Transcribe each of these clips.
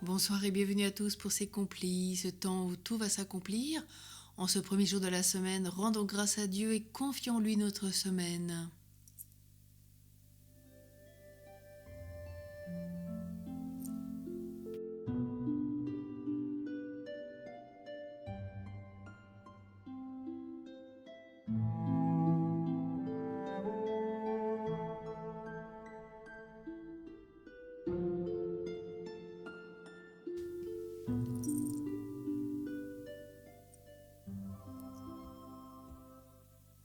Bonsoir et bienvenue à tous pour ces complis, ce temps où tout va s'accomplir. En ce premier jour de la semaine, rendons grâce à Dieu et confions-lui notre semaine.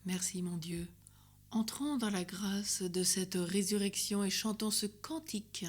Merci mon Dieu. Entrons dans la grâce de cette résurrection et chantons ce cantique.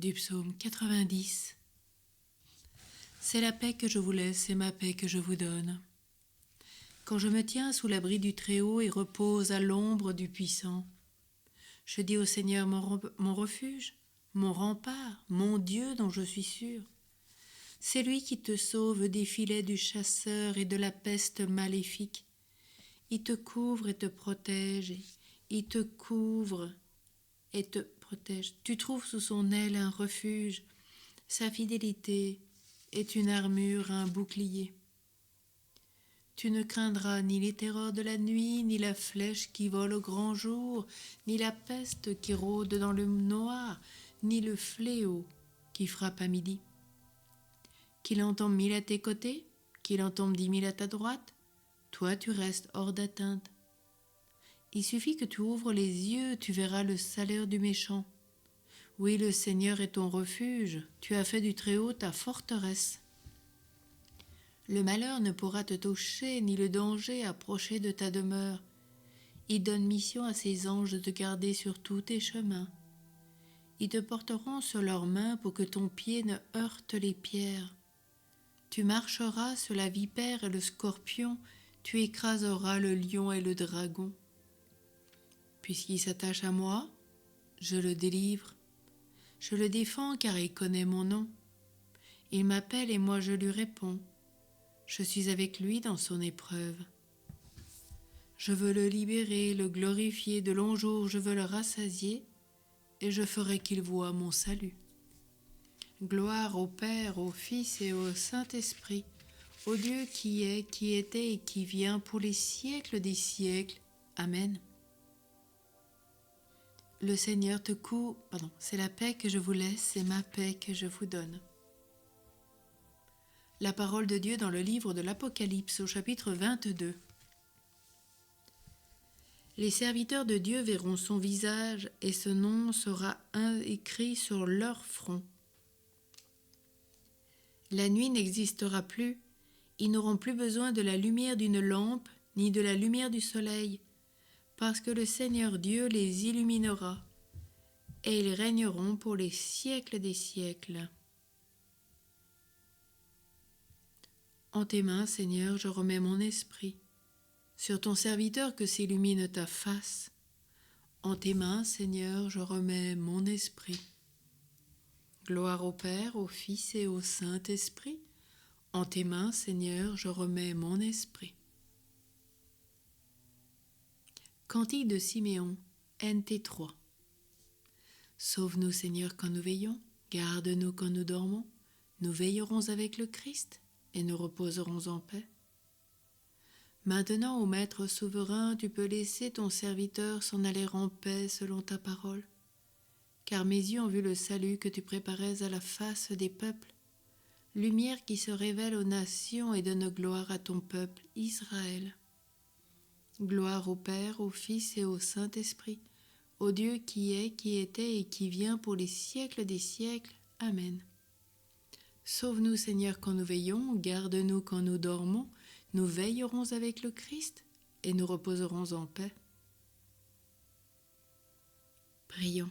Du psaume 90. C'est la paix que je vous laisse et ma paix que je vous donne. Quand je me tiens sous l'abri du Très-Haut et repose à l'ombre du Puissant, je dis au Seigneur mon refuge, mon rempart, mon Dieu dont je suis sûr. C'est lui qui te sauve des filets du chasseur et de la peste maléfique. Il te couvre et te protège, il te couvre et te protège. Tu trouves sous son aile un refuge. Sa fidélité est une armure, un bouclier. Tu ne craindras ni les terreurs de la nuit, ni la flèche qui vole au grand jour, ni la peste qui rôde dans le noir, ni le fléau qui frappe à midi. Qu'il en tombe 1000 à tes côtés, qu'il en tombe 10 000 à ta droite, toi tu restes hors d'atteinte. Il suffit que tu ouvres les yeux, tu verras le salaire du méchant. Oui, le Seigneur est ton refuge, tu as fait du Très-Haut ta forteresse. Le malheur ne pourra te toucher, ni le danger approcher de ta demeure. Il donne mission à ses anges de te garder sur tous tes chemins. Ils te porteront sur leurs mains pour que ton pied ne heurte les pierres. Tu marcheras sur la vipère et le scorpion, tu écraseras le lion et le dragon. Puisqu'il s'attache à moi, je le délivre. Je le défends car il connaît mon nom. Il m'appelle et moi je lui réponds. Je suis avec lui dans son épreuve. Je veux le libérer, le glorifier, de longs jours je veux le rassasier, et je ferai qu'il voie mon salut. Gloire au Père, au Fils et au Saint-Esprit, au Dieu qui est, qui était et qui vient pour les siècles des siècles. Amen. Le Seigneur te couvre, c'est la paix que je vous laisse, c'est ma paix que je vous donne. La parole de Dieu dans le livre de l'Apocalypse au chapitre 22. Les serviteurs de Dieu verront son visage et ce nom sera écrit sur leur front. La nuit n'existera plus, Ils n'auront plus besoin de la lumière d'une lampe ni de la lumière du soleil, parce que le Seigneur Dieu les illuminera, et ils régneront pour les siècles des siècles. En tes mains, Seigneur, je remets mon esprit. Sur ton serviteur que s'illumine ta face. En tes mains, Seigneur, je remets mon esprit. Gloire au Père, au Fils et au Saint-Esprit. En tes mains, Seigneur, je remets mon esprit. Cantique de Siméon, NT3. Sauve-nous, Seigneur, quand nous veillons, garde-nous quand nous dormons. Nous veillerons avec le Christ et nous reposerons en paix. Maintenant, ô Maître souverain, tu peux laisser ton serviteur s'en aller en paix selon ta parole. Car mes yeux ont vu le salut que tu préparais à la face des peuples, lumière qui se révèle aux nations et donne gloire à ton peuple, Israël. Gloire au Père, au Fils et au Saint-Esprit, au Dieu qui est, qui était et qui vient pour les siècles des siècles. Amen. Sauve-nous, Seigneur, quand nous veillons, garde-nous quand nous dormons, nous veillerons avec le Christ et nous reposerons en paix. Prions.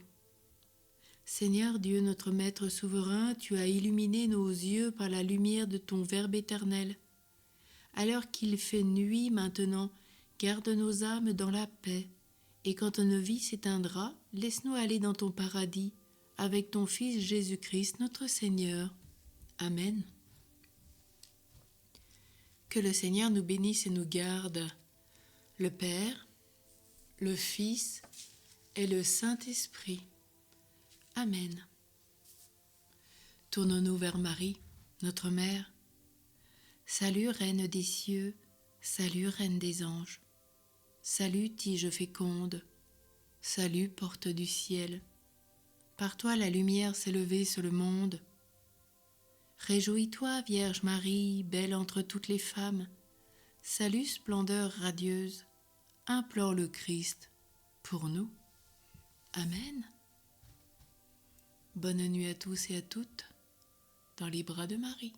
Seigneur Dieu, notre Maître souverain, tu as illuminé nos yeux par la lumière de ton Verbe éternel. Alors qu'il fait nuit maintenant, garde nos âmes dans la paix, et quand nos vies s'éteindra, laisse-nous aller dans ton paradis, avec ton Fils Jésus-Christ, notre Seigneur. Amen. Que le Seigneur nous bénisse et nous garde, le Père, le Fils et le Saint-Esprit. Amen. Tournons-nous vers Marie, notre Mère. Salut, Reine des cieux, salut, Reine des anges. Salut, tige féconde, salut, porte du ciel. Par toi la lumière s'est levée sur le monde. Réjouis-toi, Vierge Marie, belle entre toutes les femmes. Salut, splendeur radieuse, implore le Christ pour nous. Amen. Bonne nuit à tous et à toutes, dans les bras de Marie.